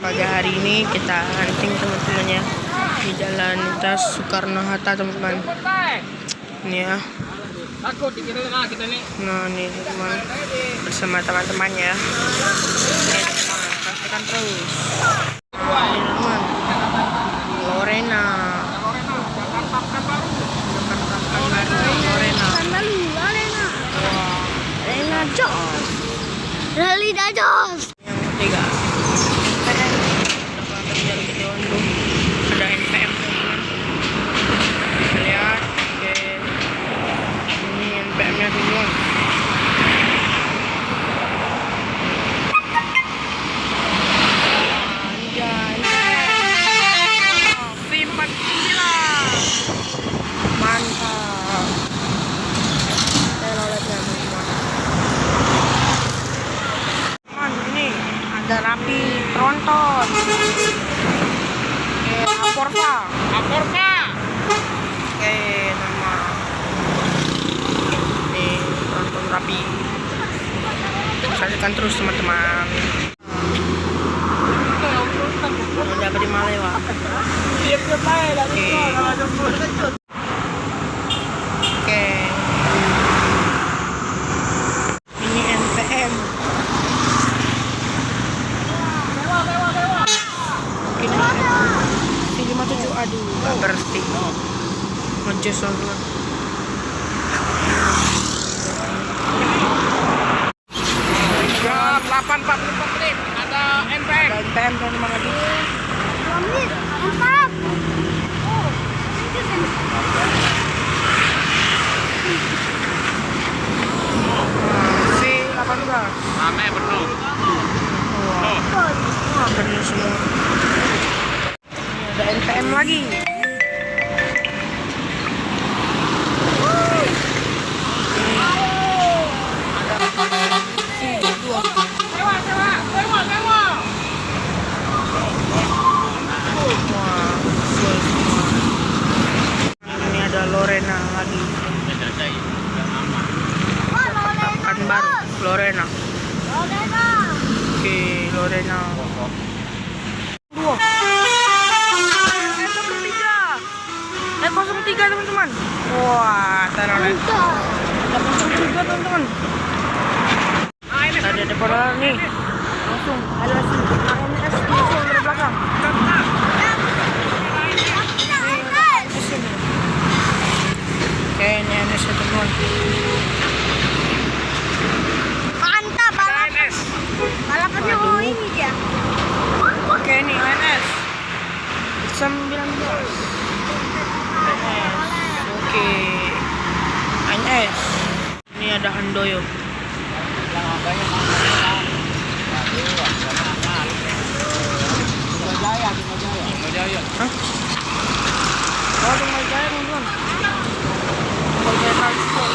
Pagi hari ini kita hunting teman-teman ya di Jalan Lintas Soekarno-Hatta teman-teman. Ini ya. Nah ini teman bersama teman-teman ya. Oke teman, saksikan terus. Ini teman Lorena. Lorena Jos. Lorena Jos. Yang ketiga ada NPM teman-teman. Kita lihat, oke. Ini NPM-nya teman-teman. Mantap. Teloletnya teman-teman. Ini ada Rapi Tronton. Aporva. Oke, nama ini Tronton Rapi. Saksikan terus teman-teman. Ini dapat di Malewa. Oke. Ini NPM. Ini 57, aduh, gak berhenti. Ngejus teman-teman. Jam 8.44 menit ada NPM. Ada NPM teman-teman lagi. Mantap. V18. Rame penuh. Wah, bener semua. Ini ada NPM lagi. Ini ada Lorena lagi. Kan baru Lorena. Oke, Lorena. 03 teman-teman. Wah, terolet. 03 teman-teman. Ada depan nih. Langsung ada ANS langsung dari belakang. Oke, ini ANS ya teman-teman. Mantap balapannya ini dia. Oke, ini ANS 19. Oke, ANS. Ini ada Handoyo. Hah? Oh, Tunggal Jaya teman-teman. Tunggal Jaya Transport.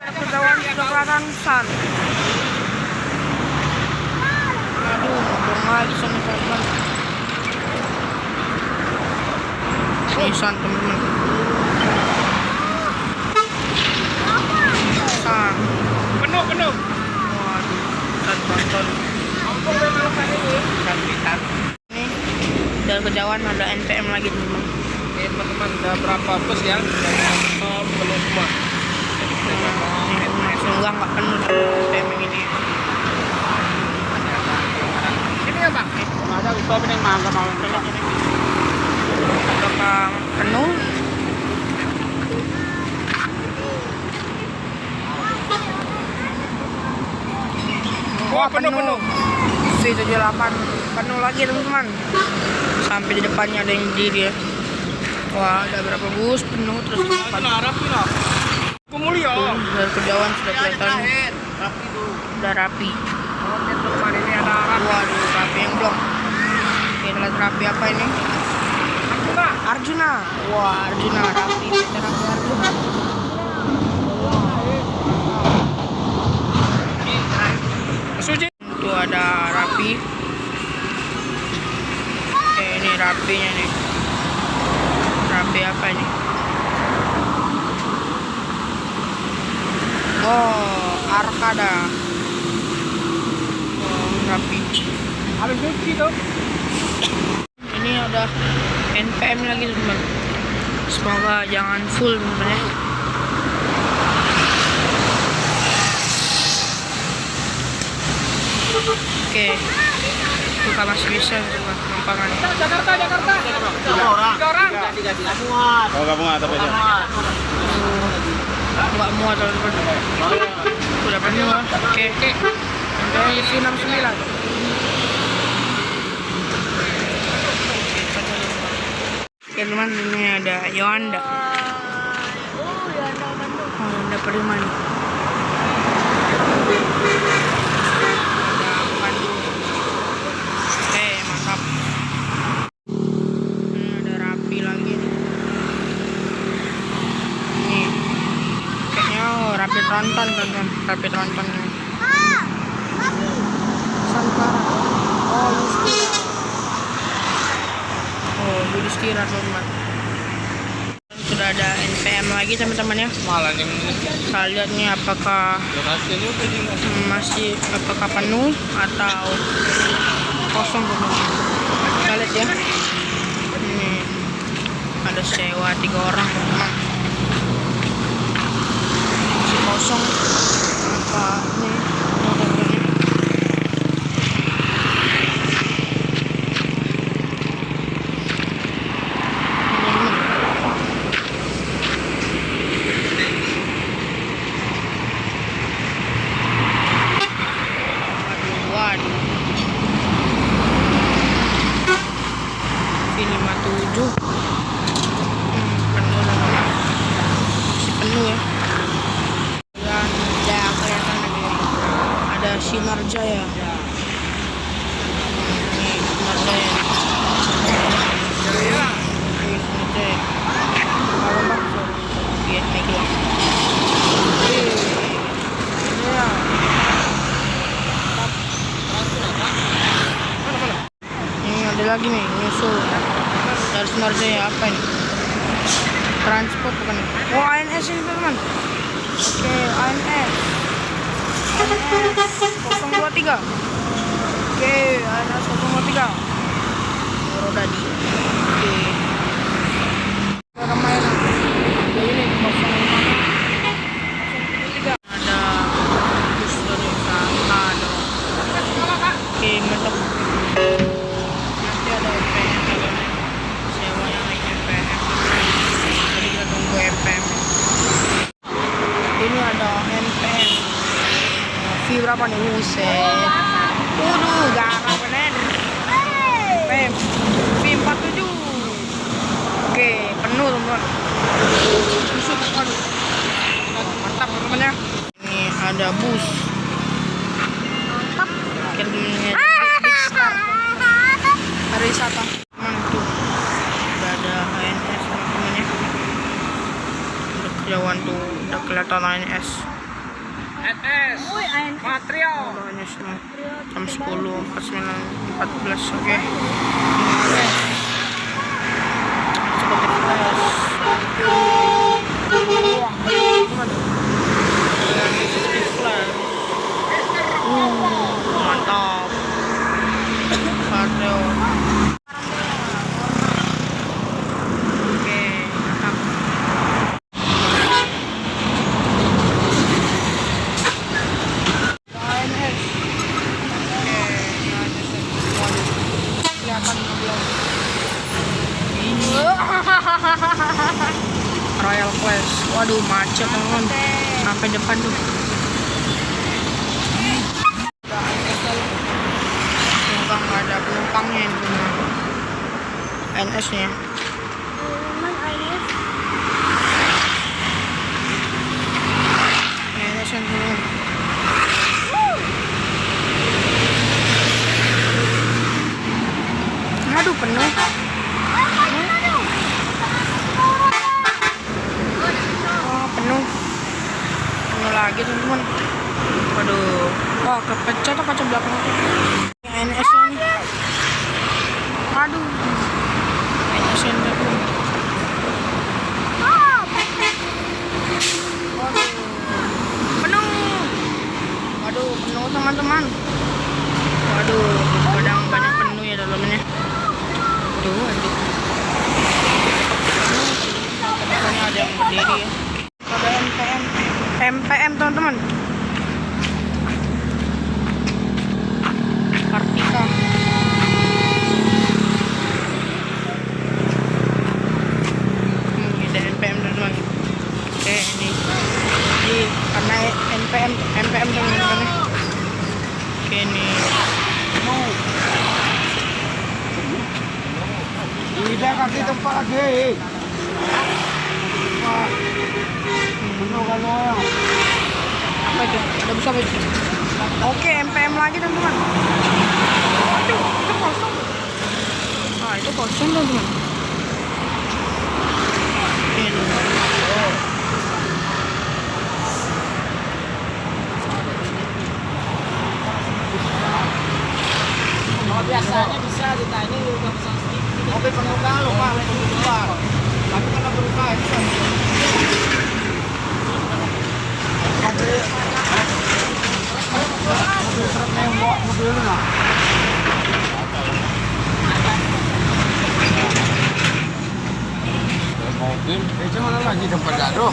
Kejauhan sudah kelihatan sun. Aduh, ngomong lagi sana teman-teman. Ini sun teman-teman. Sun. Penuh. Waduh, sun tonton. Ini dari kejauhan ada NPM lagi teman-teman. Oke teman-teman, ada berapa bus ya? Penuh semua. Ini semoga nggak penuh NPM ini. Ini ya Pak? Ada usaha ini mangga mau ini. Apakah penuh? Wah, penuh. V78 penuh lagi teman-teman. Sampai di depannya ada yang berdiri ya. Wah, ada berapa bus penuh terus di depan. Rapi lah. Kumulio. Dari kejauhan sudah kelihatan Rapi tuh. udah rapi. Oke teman, ini ada rapi. Waduh, rapi yang blok. Kita lihat rapi apa ini? Arjuna. Wah, Arjuna rapi. Kita rapi Arjuna. Suji. Itu ada rapi. Ini rapinya nih. Rapi apa ini? Oh, Arkada. Oh, rapi. Habis cuci tuh. Ini ada NPM lagi teman. Semoga jangan full teman ya. Oke, buka masih bisa teman penumpangnya. Jakarta. Tiga orang. Oh, gabungan atau beda? Nggak muat teman-teman. Udah penuh lah. Oke. Sampai isi 69. Oke teman, ini ada Yolanda. Oh, Yolanda Bandung. Oh, Yolanda Prima nih. Ada Bandung. Oke, mantap. Ini ada Rapi lagi nih. Ini kayaknya Rapi Tronton teman-teman. Rapi Tronton nih. Santara. Oh, Yudhistira teman. Sudah ada NPM lagi teman-teman ya. Malah yang Kita lihat nih apakah apakah penuh atau kosong teman-teman. Kita lihat ya. Ini ada sewa 3 orang teman-teman. Masih kosong. Apa nih? Penuh teman-teman. Masih penuh ya. Dan udah kelihatan lagi. Ada Sinar Jaya. Ini Sinar Jaya. Ini Sinar Jaya. Kalau bang, dia naik lah. Ini ada lagi nih, nyusul dari Sinar Jaya. Apa ini? Transport bukan? Oh, ANS ini teman. Oke, ANS 023. Oke, ANS 023. Roda di. Oke. Ramaian. Ini 053. Ada bus dari Jakarta dong. Oke, mantap. Nanti ada NPM lagi. Sewa yang naik NPM. Jadi kita tunggu NPM. Ini ada NPM. Fee berapa nih? Buset. Waduh, garang bener. NPM. Fee 47. Oke, penuh teman-teman. Busuk, aduh. Mantap teman-teman ya. Ini ada bus. Mantap. Pariwisata. Mantul. Udah ada ANS teman-teman ya. Udah kejauhan tuh, udah kelihatan ANS. NS. Material. ANS nih. Jam 10, 49, 14. Oke. Eksekutif kelas. Wah, teman. Eksekutif kelas. Mantap. Patriot. Oke, mantap. ANS. Oke, ANS. Waduh, kelihatan belum. Royal Class. Waduh, macet teman. Sampai depan tuh. Nggak ada penumpangnya ini teman. ANS nya. ANS yang teman. Aduh, penuh. Oh, penuh. Penuh lagi teman-teman. Waduh. Oh, kepecah tuh kaca belakang tuh. ANS nya nih. Aduh. ANS nya tuh. Waduh. Penuh. Waduh, penuh teman-teman. Aduh, kadang banyak penuh ya dalamnya. Aduh, pokoknya ada yang berdiri ya. Ada MPM teman-teman. Kartika. Ini ada MPM teman-teman. Oke, ini karena MPM teman-teman. Oke, ini Tidak kasih tempat lagi. apa itu? Ada bisa apa itu? Oke, MPM lagi teman-teman. Aduh, itu kosong. Ah, itu kosong teman-teman. Ini. Biasanya bisa ditanya udah pesan sedikit. Mobil penumpang lo Pak, keluar. Tapi karena berbuka itu kan. Mobil truk nembok mobil lu nah. Mobil, mana lagi tempat gaduh?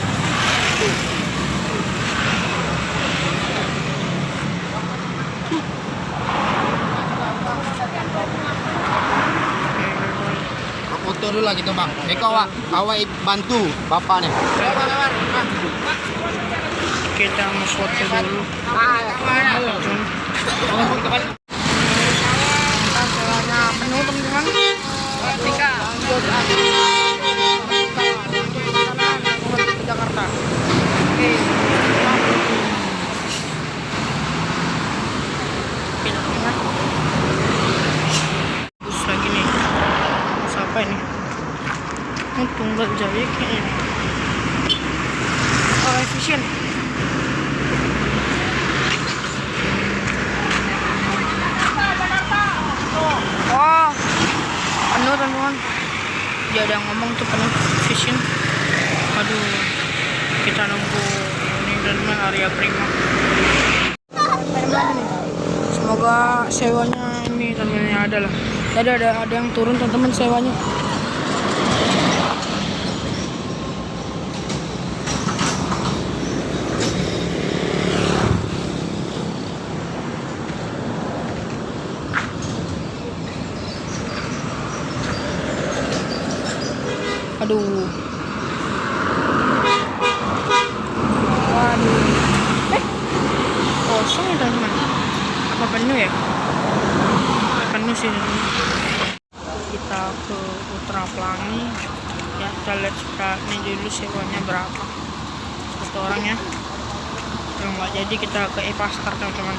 Foto dulu lah gitu bang. Awak bantu bapak nih. Kita mau foto dulu. Masalahnya penuh teman-teman. Ketika ke Jakarta. Oke. Bus lagi nih. Siapa ini? Tunggal Jaya kayaknya. Oh, efisien. Oh, penuh teman-teman. Dia ada yang ngomong tuh penuh efisien. Aduh, kita nunggu ini teman-teman area prima. Semoga sewanya ini teman-teman ada lah. Tadi ada yang turun teman-teman sewanya. Aduh. Waduh. Kosong ya teman-teman. Apa penuh ya? Penuh sih teman-teman. Kita ke Putra Pelangi. Ya, kita lihat nih dulu sewanya berapa. Satu orang ya. Kalau nggak jadi kita ke E-Pastar teman-teman.